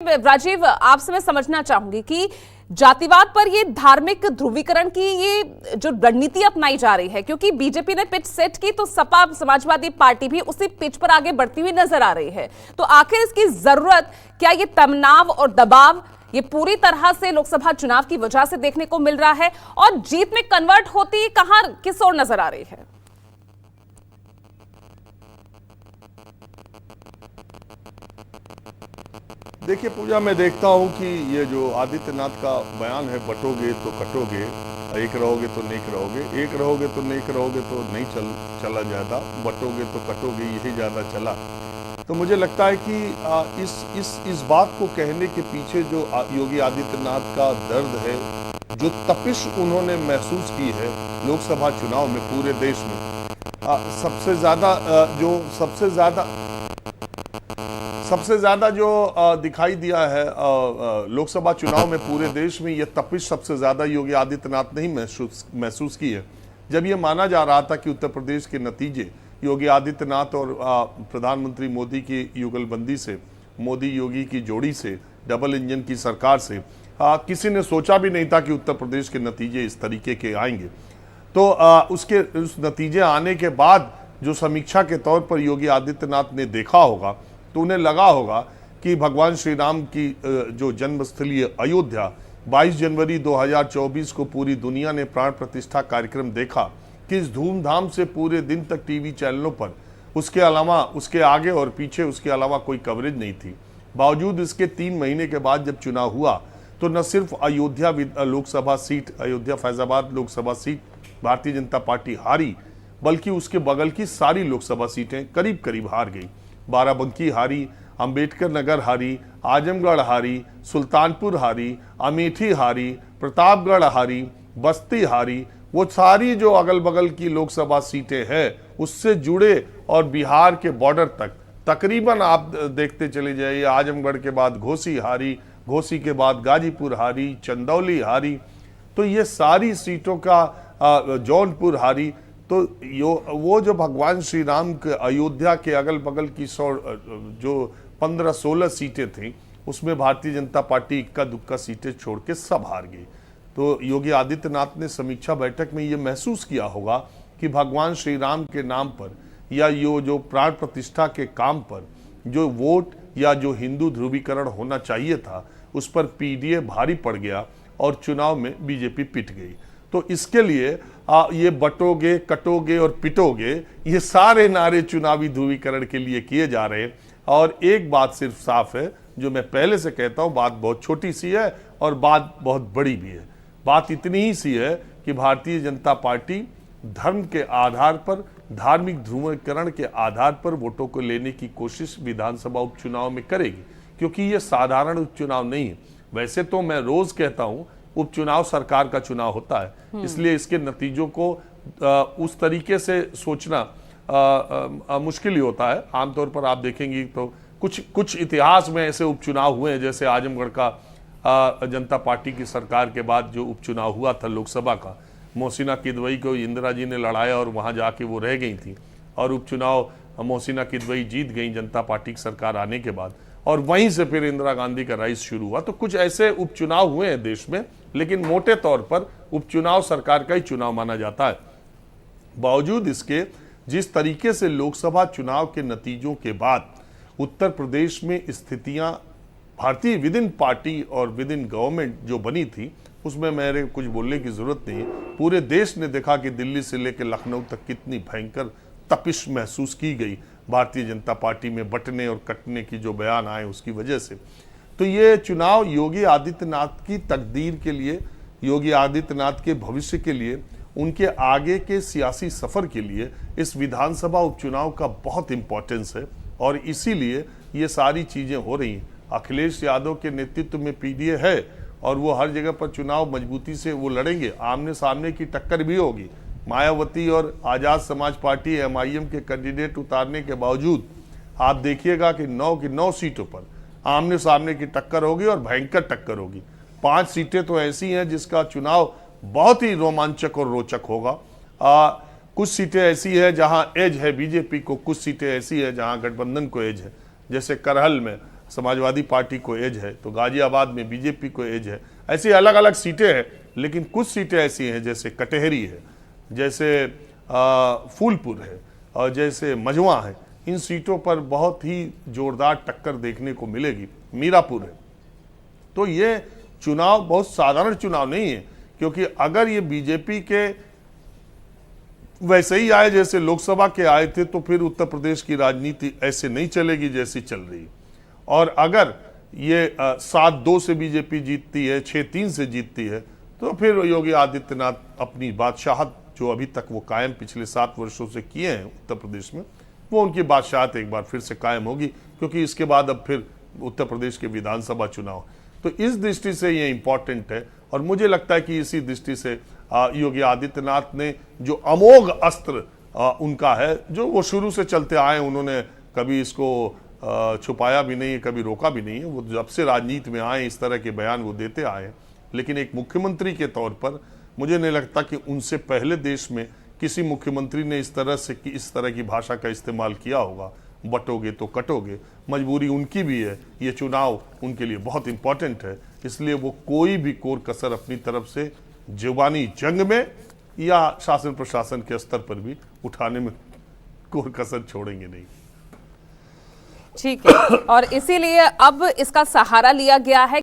राजीव, आपसे मैं समझना चाहूंगी कि जातिवाद पर ये धार्मिक ध्रुवीकरण की ये जो रणनीति अपनाई जा रही है, क्योंकि बीजेपी ने पिच सेट की तो सपा समाजवादी पार्टी भी उसी पिच पर आगे बढ़ती हुई नजर आ रही है। तो आखिर इसकी जरूरत क्या? ये तनाव और दबाव ये पूरी तरह से लोकसभा चुनाव की वजह से देखने को मिल रहा है और जीत में कन्वर्ट होती कहां किस ओर नजर आ रही है? देखिए पूजा, मैं देखता हूं कि ये जो आदित्यनाथ का बयान है, बटोगे तो कटोगे, एक रहोगे तो नेक रहोगे, एक रहोगे तो नेक रहोगे, तो नहीं चला ज्यादा, बटोगे तो कटोगे यही ज्यादा चला। तो मुझे लगता है कि इस बात को कहने के पीछे जो योगी आदित्यनाथ का दर्द है, जो तपिश उन्होंने महसूस की है लोकसभा चुनाव में पूरे देश में, सबसे ज्यादा जो दिखाई दिया है लोकसभा चुनाव में पूरे देश में, ये तपिश सबसे ज्यादा योगी आदित्यनाथ ने ही महसूस की है। जब ये माना जा रहा था कि उत्तर प्रदेश के नतीजे योगी आदित्यनाथ और प्रधानमंत्री मोदी की युगलबंदी से, मोदी योगी की जोड़ी से, डबल इंजन की सरकार से, किसी ने सोचा भी नहीं था कि उत्तर प्रदेश के नतीजे इस तरीके के आएंगे। तो उस नतीजे आने के बाद जो समीक्षा के तौर पर योगी आदित्यनाथ ने देखा होगा, तो उन्हें लगा होगा कि भगवान श्री राम की जो जन्मस्थली अयोध्या, 22 जनवरी 2024 को पूरी दुनिया ने प्राण प्रतिष्ठा कार्यक्रम देखा। किस धूमधाम से पूरे दिन तक टीवी चैनलों पर, उसके अलावा उसके आगे और पीछे उसके अलावा कोई कवरेज नहीं थी। बावजूद इसके 3 महीने के बाद जब चुनाव हुआ, तो न सिर्फ Ayodhya Lok Sabha seat, Ayodhya Faizabad Lok Sabha seat Bharatiya Janata party हारी, बल्कि उसके बगल की सारी लोकसभा सीटें करीब करीब हार गई। बाराबंकी हारी, अंबेडकर नगर हारी, आजमगढ़ हारी, सुल्तानपुर हारी, अमेठी हारी, प्रतापगढ़ हारी, बस्ती हारी। वो सारी जो अगल बगल की लोकसभा सीटें हैं उससे जुड़े और बिहार के बॉर्डर तक तकरीबन आप देखते चले जाइए, आजमगढ़ के बाद घोसी हारी, घोसी के बाद गाजीपुर हारी, चंदौली हारी, तो ये सारी सीटों का जौनपुर हारी। तो वो जो भगवान श्री राम के अयोध्या के अगल बगल की जो 15-16 सीटें थी, उसमें भारतीय जनता पार्टी इक्का दुक्का सीटें छोड़ के सब हार गई। तो योगी आदित्यनाथ ने समीक्षा बैठक में ये महसूस किया होगा कि भगवान श्री राम के नाम पर या जो प्राण प्रतिष्ठा के काम पर जो वोट या जो हिंदू ध्रुवीकरण होना चाहिए था, उस पर पीडीए भारी पड़ गया और चुनाव में बीजेपी पिट गई। तो इसके लिए ये बटोगे, कटोगे और पिटोगे, ये सारे नारे चुनावी ध्रुवीकरण के लिए किए जा रहे हैं। और एक बात सिर्फ साफ है, जो मैं पहले से कहता हूं, बात बहुत छोटी सी है और बात बहुत बड़ी भी है। बात इतनी ही सी है कि भारतीय जनता पार्टी धर्म के आधार पर, धार्मिक ध्रुवीकरण के आधार पर वोटों को लेने की कोशिश विधानसभा उपचुनाव में करेगी, क्योंकि ये साधारण उपचुनाव नहीं है। वैसे तो मैं रोज कहता हूं उपचुनाव सरकार का चुनाव होता है, इसलिए इसके नतीजों को उस तरीके से सोचना मुश्किल ही होता है। आमतौर पर आप देखेंगे तो कुछ इतिहास में ऐसे उपचुनाव हुए हैं, जैसे आजमगढ़ का जनता पार्टी की सरकार के बाद जो उपचुनाव हुआ था लोकसभा का, मोहसिना किदवई को इंदिरा जी ने लड़ाया और वहां जाके वो रह गई थी, और उपचुनाव मोहसिना किदवई जीत गई जनता पार्टी की सरकार आने के बाद, और वहीं से फिर इंदिरा गांधी का राइज शुरू हुआ। तो कुछ ऐसे उपचुनाव हुए हैं देश में, लेकिन मोटे तौर पर उपचुनाव सरकार का ही चुनाव माना जाता है। बावजूद इसके, जिस तरीके से लोकसभा चुनाव के नतीजों के बाद उत्तर प्रदेश में स्थितियां भारतीय विद इन पार्टी और विद इन गवर्नमेंट जो बनी थी, उसमें मेरे कुछ बोलने की जरूरत नहीं है। पूरे देश ने देखा कि दिल्ली से लेकर लखनऊ तक कितनी भयंकर तपिश महसूस की गई भारतीय जनता पार्टी में बंटने और कटने की जो बयान आए उसकी वजह से। तो ये चुनाव योगी आदित्यनाथ की तकदीर के लिए, योगी आदित्यनाथ के भविष्य के लिए, उनके आगे के सियासी सफर के लिए इस विधानसभा उपचुनाव का बहुत इंपॉर्टेंस है, और इसीलिए ये सारी चीजें हो रही हैं। अखिलेश यादव के नेतृत्व में पीडीए है और वो हर जगह पर चुनाव मजबूती से वो लड़ेंगे, आमने सामने की टक्कर भी होगी। मायावती और आजाद समाज पार्टी एमआईएम के कैंडिडेट उतारने के बावजूद आप देखिएगा कि 9 की 9 सीटों पर आमने सामने की टक्कर होगी और भयंकर टक्कर होगी। 5 सीटें तो ऐसी हैं जिसका चुनाव बहुत ही रोमांचक और रोचक होगा। कुछ सीटें ऐसी है जहां एज है बीजेपी को, कुछ सीटें ऐसी है जहां गठबंधन को एज है। जैसे करहल में समाजवादी पार्टी को एज है, तो गाजियाबाद में बीजेपी को एज है। ऐसी अलग अलग सीटें हैं, लेकिन कुछ सीटें ऐसी हैं जैसे कटहरी है, जैसे फूलपुर है और जैसे मझवा है। इन सीटों पर बहुत ही जोरदार टक्कर देखने को मिलेगी। मीरापुर है। तो ये चुनाव बहुत साधारण चुनाव नहीं है, क्योंकि अगर ये बीजेपी के वैसे ही आए जैसे लोकसभा के आए थे तो फिर उत्तर प्रदेश की राजनीति ऐसे नहीं चलेगी जैसी चल रही। और अगर ये 7-2 से बीजेपी जीतती है, 6-3 से जीतती है, तो फिर योगी आदित्यनाथ अपनी बादशाहत जो अभी तक वो कायम पिछले 7 वर्षों से किए हैं उत्तर प्रदेश में, वो उनकी बादशाहत एक बार फिर से कायम होगी, क्योंकि इसके बाद अब फिर उत्तर प्रदेश के विधानसभा चुनाव। तो इस दृष्टि से ये इंपॉर्टेंट है। और मुझे लगता है कि इसी दृष्टि से योगी आदित्यनाथ ने जो अमोघ अस्त्र उनका है, जो वो शुरू से चलते आए, उन्होंने कभी इसको छुपाया भी नहीं है, कभी रोका भी नहीं है। वो जब से राजनीति में आए इस तरह के बयान वो देते आए हैं। लेकिन एक मुख्यमंत्री के तौर पर मुझे नहीं लगता कि उनसे पहले देश में किसी मुख्यमंत्री ने इस तरह की भाषा का इस्तेमाल किया होगा। बटोगे तो कटोगे, मजबूरी उनकी भी है, ये चुनाव उनके लिए बहुत इंपॉर्टेंट है, इसलिए वो कोई भी कोर कसर अपनी तरफ से जुबानी जंग में या शासन प्रशासन के स्तर पर भी उठाने में कोई कसर छोड़ेंगे नहीं। ठीक है, और इसीलिए अब इसका सहारा लिया गया है